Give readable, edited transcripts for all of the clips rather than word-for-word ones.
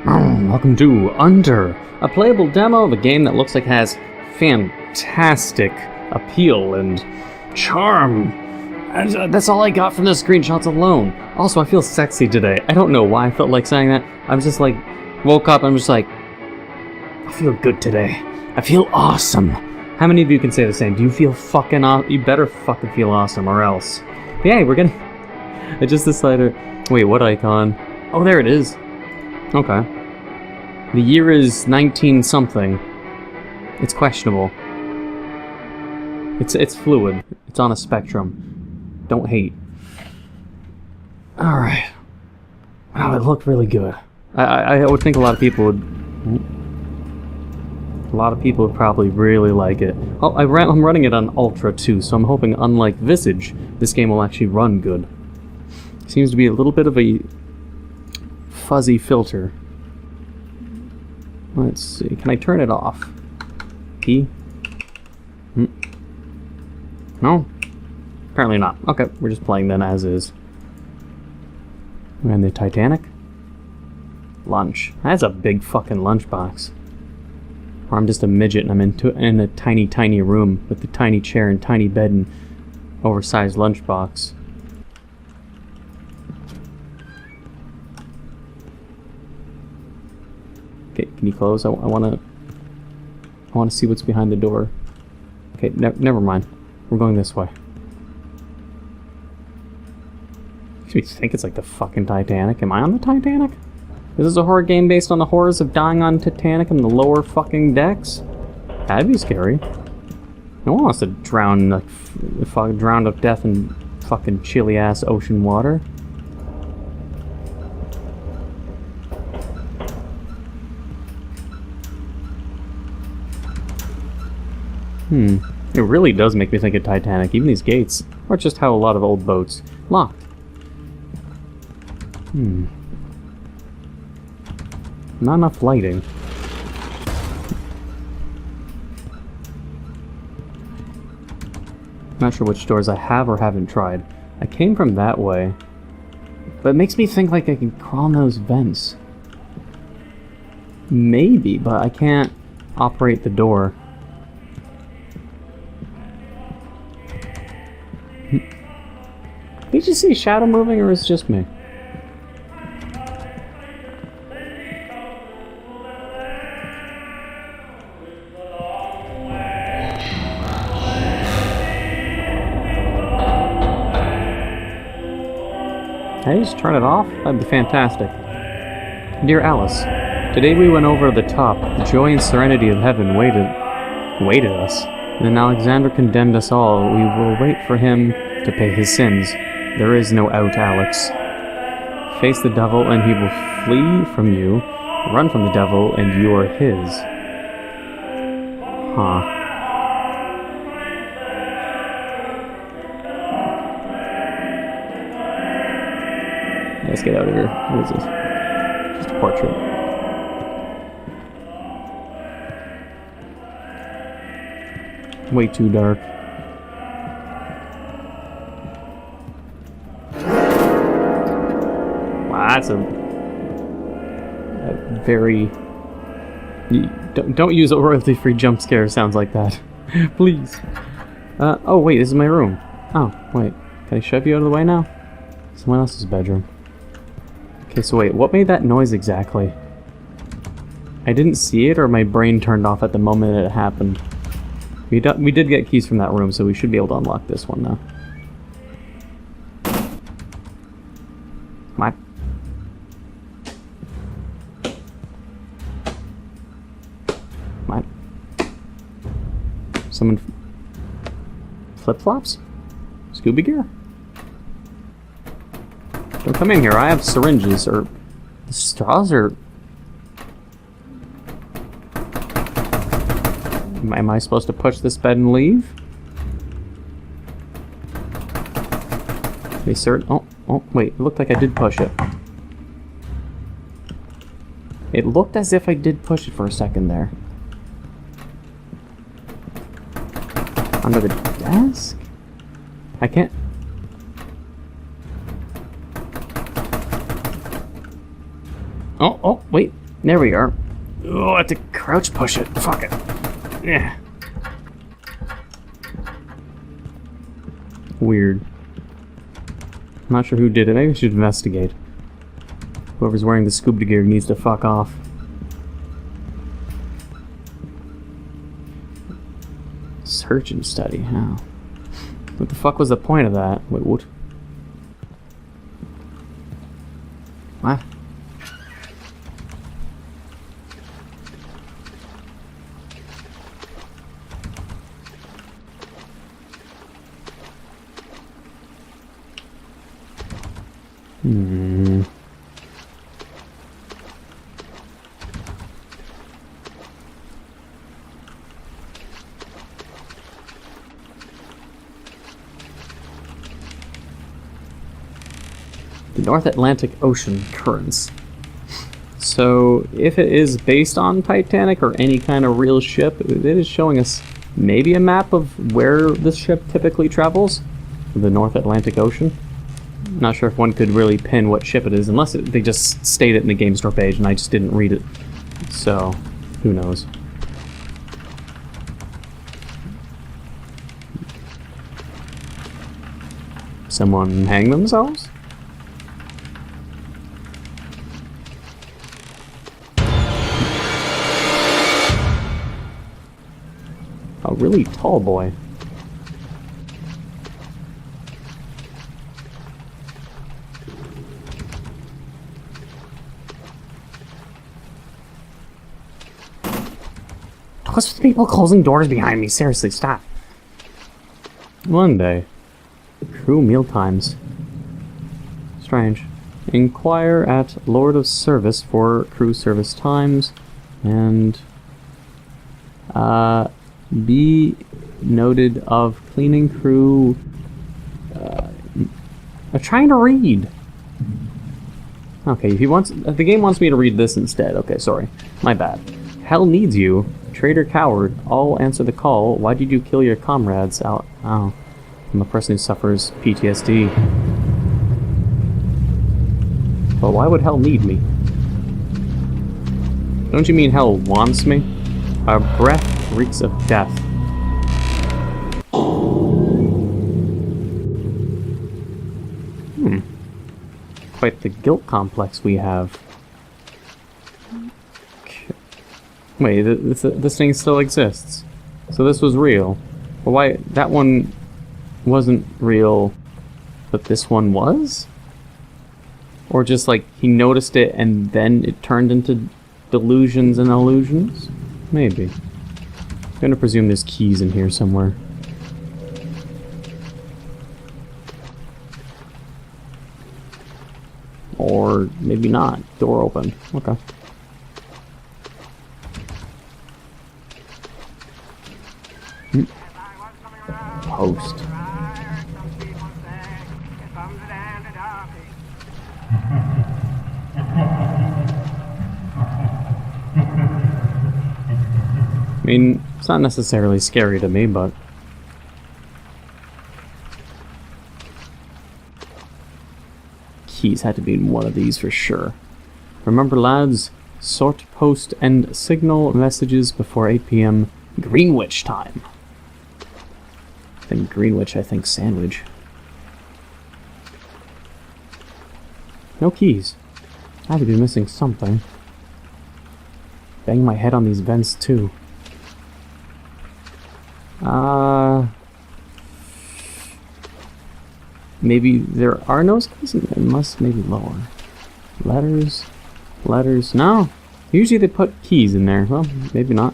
Welcome to Under, a playable demo of a game that looks like it has fantastic appeal and charm. And that's all I got from the screenshots alone. Also, I feel sexy today. I don't know why I felt like saying that. I'm just like, woke up, I'm just like, I feel good today. I feel awesome. How many of you can say the same? Do you feel fucking awesome? You better fucking feel awesome or else. But yeah, we're gonna... I just decided... Wait, what icon? Oh, there it is. Okay. The year is 19-something. It's questionable. It's fluid. It's on a spectrum. Don't hate. Alright. Wow, it looked really good. I would think a lot of people would... A lot of people would probably really like it. Oh, I'm running it on Ultra too, so I'm hoping, unlike Visage, this game will actually run good. Seems to be a little bit of a fuzzy filter. Let's see, can I turn it off? P? No? Apparently not. Okay, we're just playing then as is. And the Titanic? Lunch. That's a big fucking lunchbox. Or I'm just a midget and I'm in a tiny, tiny room with a tiny chair and tiny bed and oversized lunchbox. Okay, can you close? I wanna see what's behind the door. Okay, never mind. We're going this way. Makes me think it's like the fucking Titanic. Am I on the Titanic? Is this a horror game based on the horrors of dying on Titanic in the lower fucking decks? That'd be scary. No one wants to drown, like, drown to death in fucking chilly-ass ocean water. It really does make me think of Titanic, even these gates. Or just how a lot of old boats. Locked. Not enough lighting. Not sure which doors I have or haven't tried. I came from that way. But it makes me think like I can crawl in those vents. Maybe, but I can't operate the door. Did you see shadow moving, or is it just me? Can I just turn it off? That'd be fantastic. Dear Alice, today we went over the top. The joy and serenity of heaven waited us. Then Alexander condemned us all. We will wait for him to pay his sins. There is no out, Alex. Face the devil and he will flee from you. Run from the devil and you are his. Huh. Let's get out of here. What is this? Just a portrait. Way too dark. Wow, that's a very... Don't use a royalty-free jump scare sounds like that. Please. Oh wait, this is my room. Oh, wait. Can I shove you out of the way now? Someone else's bedroom. Okay, so wait, what made that noise exactly? I didn't see it, or my brain turned off at the moment it happened. We did get keys from that room, so we should be able to unlock this one now. Come on. Come on. Someone... Flip-flops? Scooby gear? Don't come in here, I have syringes, or... straws, or... Am I supposed to push this bed and leave? Okay, sir. Oh, wait. It looked like I did push it. It looked as if I did push it for a second there. Under the desk? I can't... Oh, wait. There we are. Oh, I have to crouch push it. Fuck it. Yeah. Weird. I'm not sure who did it. Maybe we should investigate. Whoever's wearing the scuba gear needs to fuck off. Search and study, huh? What the fuck was the point of that? Wait, what? What? The North Atlantic Ocean currents. So, if it is based on Titanic or any kind of real ship, it is showing us maybe a map of where this ship typically travels. The North Atlantic Ocean. Not sure if one could really pin what ship it is, unless they just state it in the game store page and I just didn't read it. So, who knows. Someone hang themselves? A really tall boy. What's with people closing doors behind me? Seriously, stop. Monday. Crew meal times. Strange. Inquire at Lord of Service for crew service times. And... be noted of cleaning crew... I'm trying to read. Okay, he wants... the game wants me to read this instead. Okay, sorry. My bad. Hell needs you. Traitor coward. All answer the call. Why did you kill your comrades out? Oh. I'm a person who suffers PTSD. Well, why would hell need me? Don't you mean hell wants me? Our breath reeks of death. Quite the guilt complex we have. Wait, this thing still exists. So this was real. Well, why... that one wasn't real, but this one was? Or just like, he noticed it and then it turned into delusions and illusions? Maybe. I'm gonna presume there's keys in here somewhere. Or maybe not. Door open. Okay. Post. I mean, it's not necessarily scary to me, but... keys had to be in one of these for sure. Remember, lads, sort, post, and signal messages before 8 p.m. Greenwich time. I think Greenwich, I think sandwich. No keys. I have to be missing something. Bang my head on these vents too. Maybe there are no keys? It must maybe lower. Letters. Letters. No. Usually they put keys in there. Well, maybe not.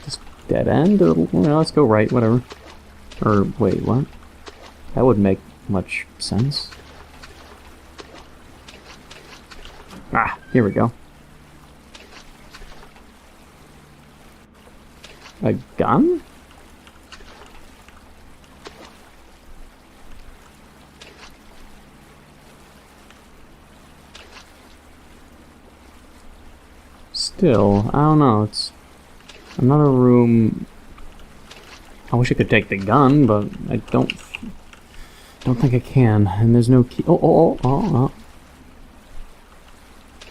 Just dead end? Or, well, let's go right, whatever. Or, wait, what? That would make much sense. Ah, here we go. A gun? Still, I don't know, it's another room I wish I could take the gun, but I don't think I can. And there's no key. Oh.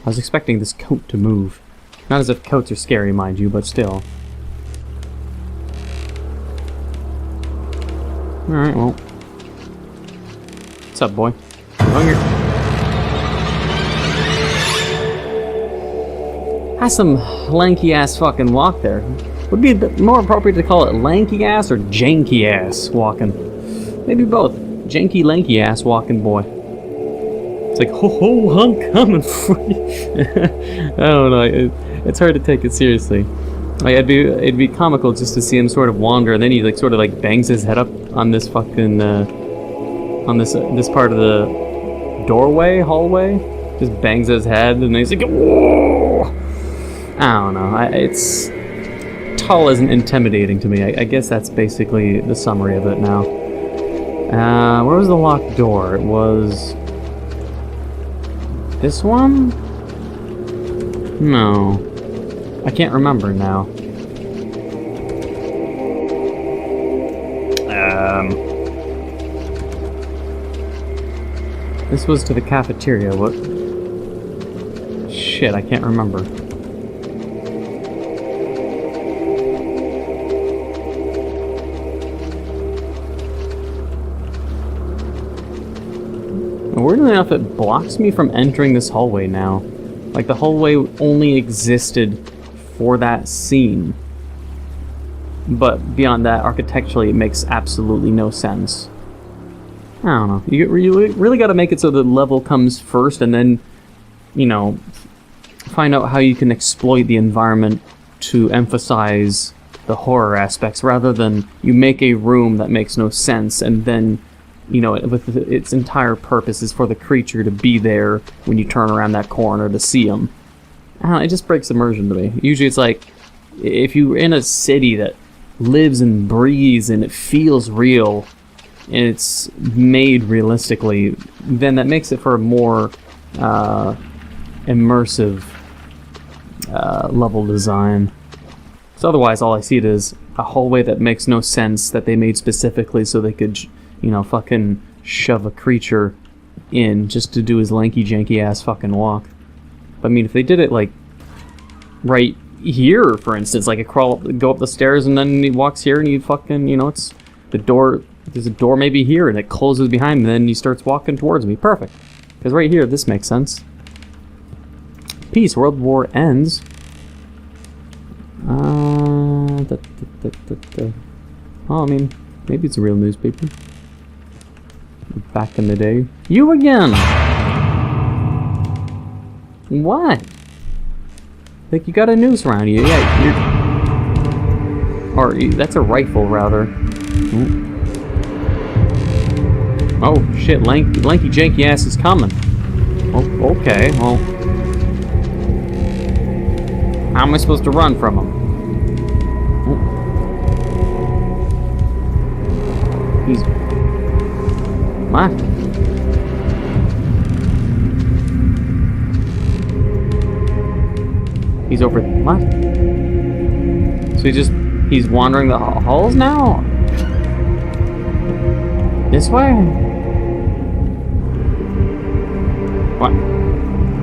I was expecting this coat to move. Not as if coats are scary, mind you, but still. Alright, well. What's up, boy? Hungry? Has some lanky ass fucking walk there. Would be a bit more appropriate to call it lanky ass or janky ass walking. Maybe both. Janky, lanky ass walking boy. It's like, ho, I'm coming for you. I don't know. It's hard to take it seriously. Like, it'd be comical just to see him sort of wander, and then he like sort of like bangs his head up on this fucking on this part of the hallway. Just bangs his head, and he's like, whoa! I don't know. It's tall isn't intimidating to me. I guess that's basically the summary of it now. Where was the locked door? It was this one? No. I can't remember now. This was to the cafeteria. What? Shit, I can't remember. Weirdly enough, it blocks me from entering this hallway now. Like, the hallway only existed for that scene. But beyond that, architecturally, it makes absolutely no sense. I don't know. You really got to make it so the level comes first, and then, you know, find out how you can exploit the environment to emphasize the horror aspects, rather than you make a room that makes no sense, and then, you know, with its entire purpose is for the creature to be there when you turn around that corner to see him. I don't know, it just breaks immersion to me. Usually it's like, if you're in a city that lives and breathes and it feels real, and it's made realistically, then that makes it for a more immersive level design. So otherwise, all I see it is a hallway that makes no sense that they made specifically so they could, you know, fucking shove a creature in just to do his lanky janky ass fucking walk. But I mean, if they did it like right here, for instance, like go up the stairs and then he walks here and he fucking, you know, it's the door. There's a door maybe here and it closes behind him, and then he starts walking towards me. Perfect. Because right here, this makes sense. Peace. World War ends. Oh, I mean, maybe it's a real newspaper. Back in the day. You again! What? Like, you got a noose around you. Yeah, that's a rifle, rather. Ooh. Oh, shit, lanky janky ass is coming. Oh, okay, well. How am I supposed to run from him? Oh. He's... What? He's over... What? So he's wandering the halls now? This way? What?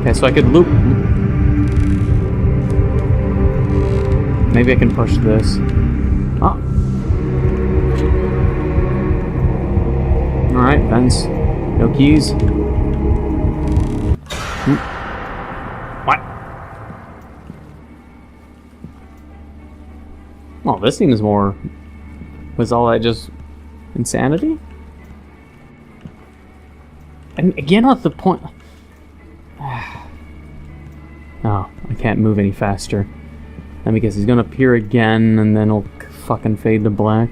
Okay, so I could loop... Maybe I can push this. Oh. Alright, vents. No keys. What? Well, this seems more... Was all that just... insanity? And again, what's the point? Oh, I can't move any faster. Let me guess, he's gonna appear again, and then he'll fucking fade to black.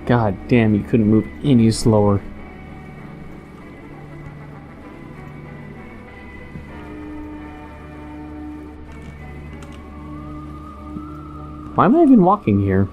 God damn, you couldn't move any slower. Why am I even walking here?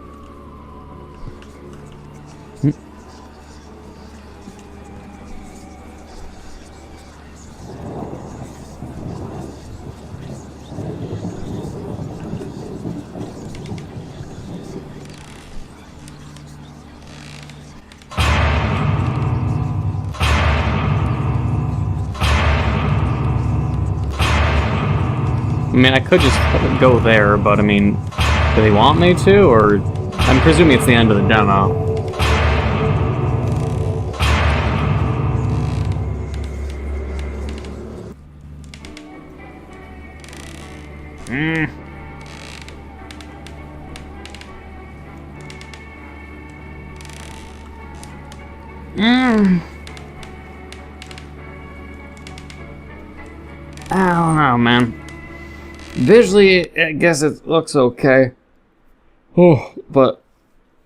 I mean, I could just go there, but I mean, do they want me to, or... I'm presuming it's the end of the demo. I don't know, man. Visually, I guess it looks okay. Oh, but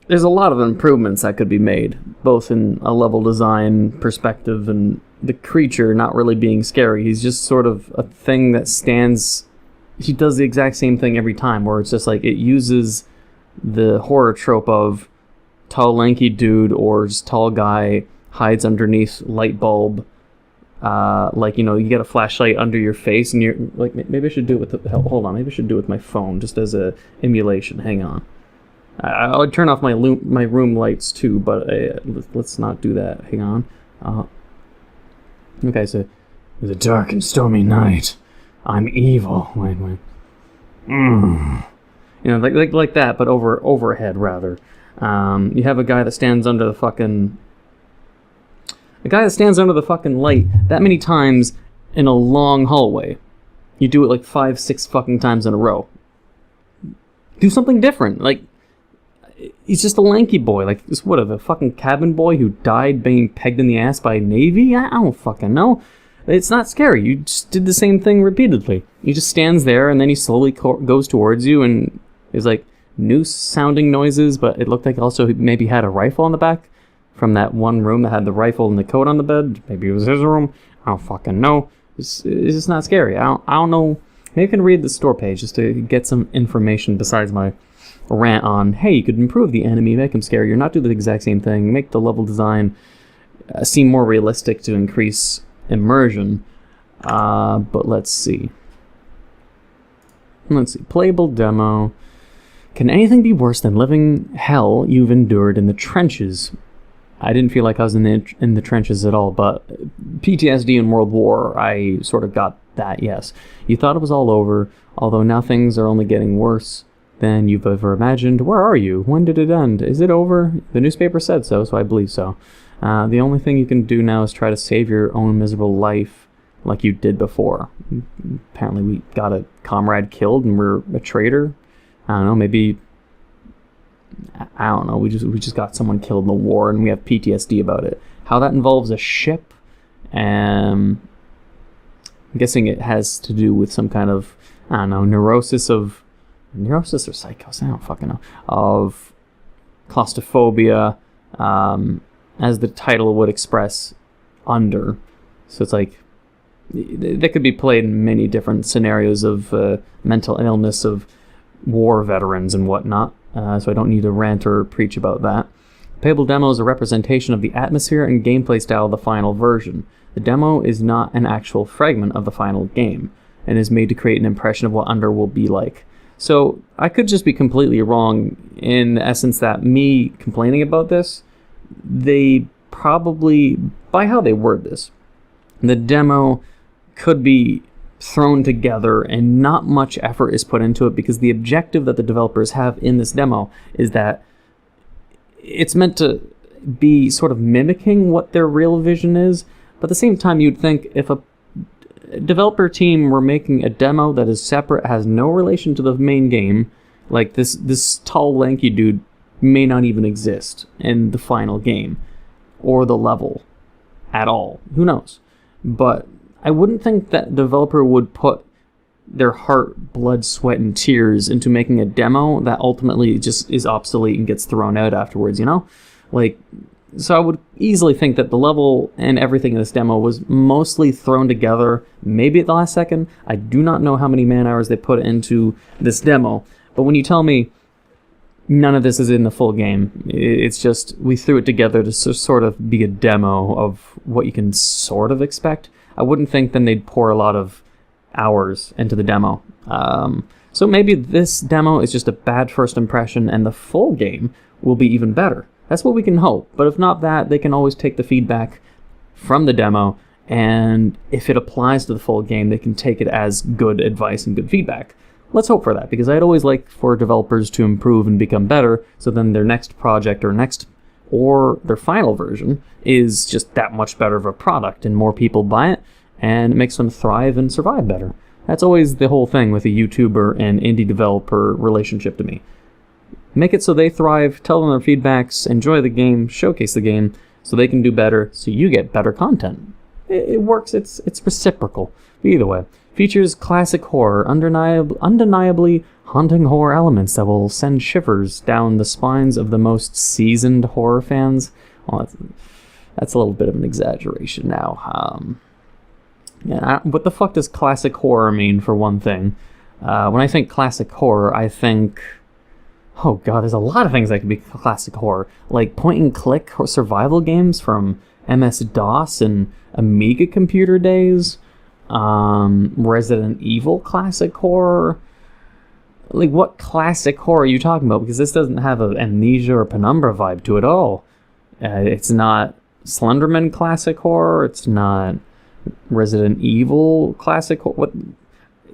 there's a lot of improvements that could be made, both in a level design perspective and the creature not really being scary. He's just sort of a thing that stands... He does the exact same thing every time, where it's just like it uses the horror trope of tall, lanky dude or just tall guy hides underneath light bulb. Like, you know, you get a flashlight under your face and you're like, maybe I should do it with hold on, maybe I should do it with my phone just as a emulation. Hang on. I would turn off my room lights too, but let's not do that. Hang on. Okay, so it's a dark and stormy night. I'm evil. Wait. You know, like that, but overhead rather. You have a guy that stands under the fucking... A guy that stands under the fucking light that many times in a long hallway. You do it like 5-6 fucking times in a row. Do something different. Like, he's just a lanky boy. Like, what, a fucking cabin boy who died being pegged in the ass by Navy? I don't fucking know. It's not scary. You just did the same thing repeatedly. He just stands there and then he slowly goes towards you and there's like noose sounding noises, but it looked like also he maybe had a rifle on the back. From that one room that had the rifle and the coat on the bed. Maybe it was his room. I don't fucking know. It's just not scary. I don't know. Maybe I can read the store page just to get some information besides my rant on, hey, you could improve the enemy, make him scarier, not do the exact same thing, make the level design seem more realistic to increase immersion. But let's see. Playable demo. Can anything be worse than living hell you've endured in the trenches? I didn't feel like I was in the trenches at all, but PTSD in World War, I sort of got that, yes. You thought it was all over, although now things are only getting worse than you've ever imagined. Where are you? When did it end? Is it over? The newspaper said so, so I believe so. The only thing you can do now is try to save your own miserable life like you did before. Apparently we got a comrade killed and we're a traitor. I don't know, maybe... I don't know, we just got someone killed in the war and we have PTSD about it. How that involves a ship, I'm guessing it has to do with some kind of, I don't know, neurosis or psychosis, I don't fucking know, of claustrophobia, as the title would express, under. So it's like, that could be played in many different scenarios of mental illness of war veterans and whatnot. So I don't need to rant or preach about that. Playable Demo is a representation of the atmosphere and gameplay style of the final version. The demo is not an actual fragment of the final game, and is made to create an impression of what Under will be like. So I could just be completely wrong in the essence that me complaining about this, they probably, by how they word this, the demo could be thrown together and not much effort is put into it, because the objective that the developers have in this demo is that it's meant to be sort of mimicking what their real vision is, but at the same time you'd think if a developer team were making a demo that is separate, has no relation to the main game, like this tall lanky dude may not even exist in the final game or the level at all, who knows, but I wouldn't think that the developer would put their heart, blood, sweat, and tears into making a demo that ultimately just is obsolete and gets thrown out afterwards, you know? Like, so I would easily think that the level and everything in this demo was mostly thrown together, maybe at the last second. I do not know how many man hours they put into this demo, but when you tell me none of this is in the full game. It's just we threw it together to sort of be a demo of what you can sort of expect. I wouldn't think then they'd pour a lot of hours into the demo. So maybe this demo is just a bad first impression and the full game will be even better. That's what we can hope. But if not that, they can always take the feedback from the demo, and if it applies to the full game, they can take it as good advice and good feedback. Let's hope for that, because I'd always like for developers to improve and become better, so then their next project or their final version is just that much better of a product, and more people buy it, and it makes them thrive and survive better. That's always the whole thing with a YouTuber and indie developer relationship to me. Make it so they thrive, tell them their feedbacks, enjoy the game, showcase the game, so they can do better, so you get better content. It works, it's reciprocal. Either way. Features classic horror, undeniably haunting horror elements that will send shivers down the spines of the most seasoned horror fans. Well, that's a little bit of an exaggeration now. What the fuck does classic horror mean, for one thing? When I think classic horror, I think... Oh god, there's a lot of things that could be classic horror. Like point-and-click survival games from MS-DOS and Amiga computer days. Resident Evil classic horror. Like, what classic horror are you talking about? Because this doesn't have an Amnesia or Penumbra vibe to it at all. It's not Slenderman classic horror. It's not Resident Evil classic horror. What?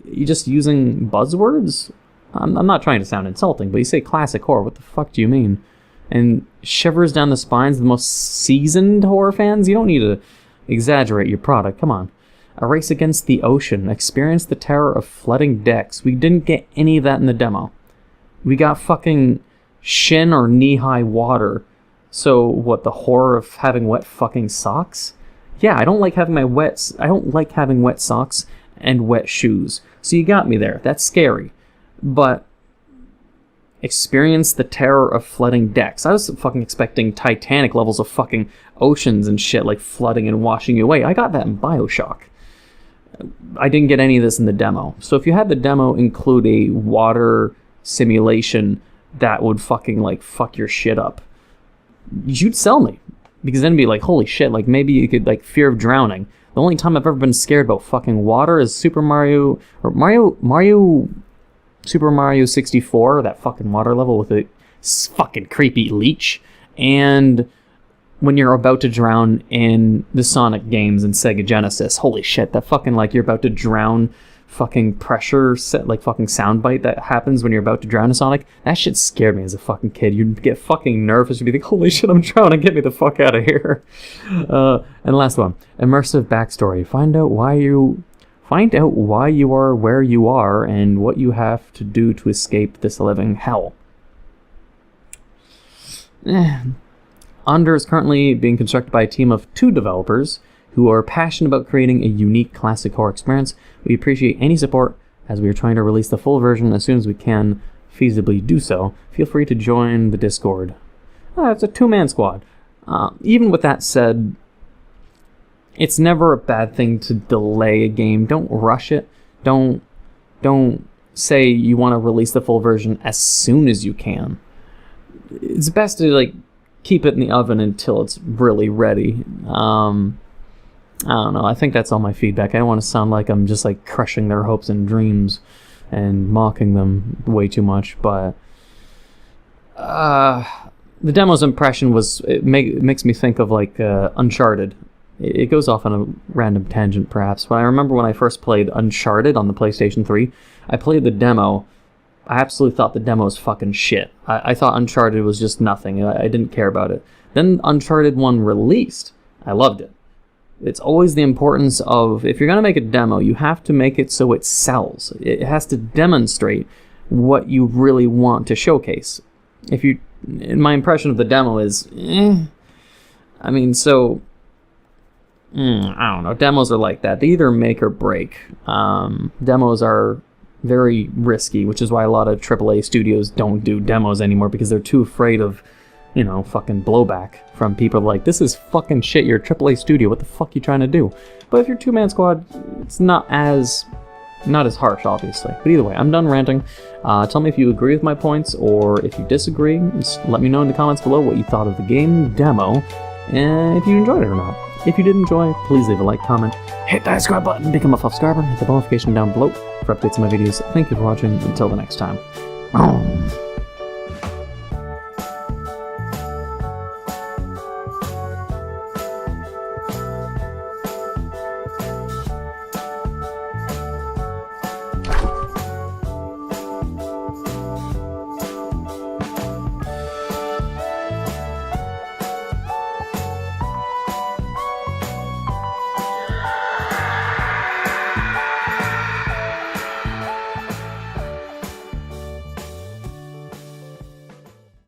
You just using buzzwords? I'm not trying to sound insulting, but you say classic horror. What the fuck do you mean? And shivers down the spines of the most seasoned horror fans? You don't need to exaggerate your product. Come on. A race against the ocean. Experience the terror of flooding decks. We didn't get any of that in the demo. We got fucking shin or knee-high water. So what, the horror of having wet fucking socks? Yeah, I don't like having wet socks and wet shoes. So you got me there. That's scary. But experience the terror of flooding decks. I was fucking expecting Titanic levels of fucking oceans and shit, like flooding and washing you away. I got that in BioShock. I didn't get any of this in the demo. So if you had the demo include a water simulation that would fucking, like, fuck your shit up, you'd sell me. Because then it'd be like, holy shit, like, maybe you could, like, fear of drowning. The only time I've ever been scared about fucking water is Super Mario 64, that fucking water level with a fucking creepy leech, and when you're about to drown in the Sonic games in Sega Genesis. Holy shit, that fucking, like, you're about to drown fucking pressure set, like, fucking soundbite that happens when you're about to drown in Sonic. That shit scared me as a fucking kid. You'd get fucking nervous. You'd be like, holy shit, I'm drowning, get me the fuck out of here. And last one, immersive backstory. Find out why you are where you are and what you have to do to escape this living hell. Under is currently being constructed by a team of 2 developers who are passionate about creating a unique classic horror experience. We appreciate any support as we are trying to release the full version as soon as we can feasibly do so. Feel free to join the Discord. It's a 2-man squad. Even with that said, it's never a bad thing to delay a game. Don't rush it. Don't say you want to release the full version as soon as you can. It's best to, like, keep it in the oven until it's really ready. I don't know. I think that's all my feedback. I don't want to sound like I'm just, like, crushing their hopes and dreams and mocking them way too much, but the demo's impression was, it makes me think of, like, Uncharted. It goes off on a random tangent, perhaps, but I remember when I first played Uncharted on the PlayStation 3, I played the demo. I absolutely thought the demo was fucking shit. I thought Uncharted was just nothing. I didn't care about it. Then Uncharted 1 released. I loved it. It's always the importance of, if you're going to make a demo, you have to make it so it sells. It has to demonstrate what you really want to showcase. My impression of the demo is, I mean, so... I don't know. Demos are like that. They either make or break. Demos are very risky, which is why a lot of AAA studios don't do demos anymore, because they're too afraid of, fucking blowback from people like, this is fucking shit, you're a AAA studio, what the fuck are you trying to do? But if you're 2-man squad, it's not as Not as harsh, obviously. But either way, I'm done ranting. Tell me if you agree with my points, or if you disagree. Just let me know in the comments below what you thought of the game demo, and if you enjoyed it or not. If you did enjoy, please leave a like, comment, hit that subscribe button, become a subscriber, hit the notification down below for updates on my videos. Thank you for watching. Until the next time.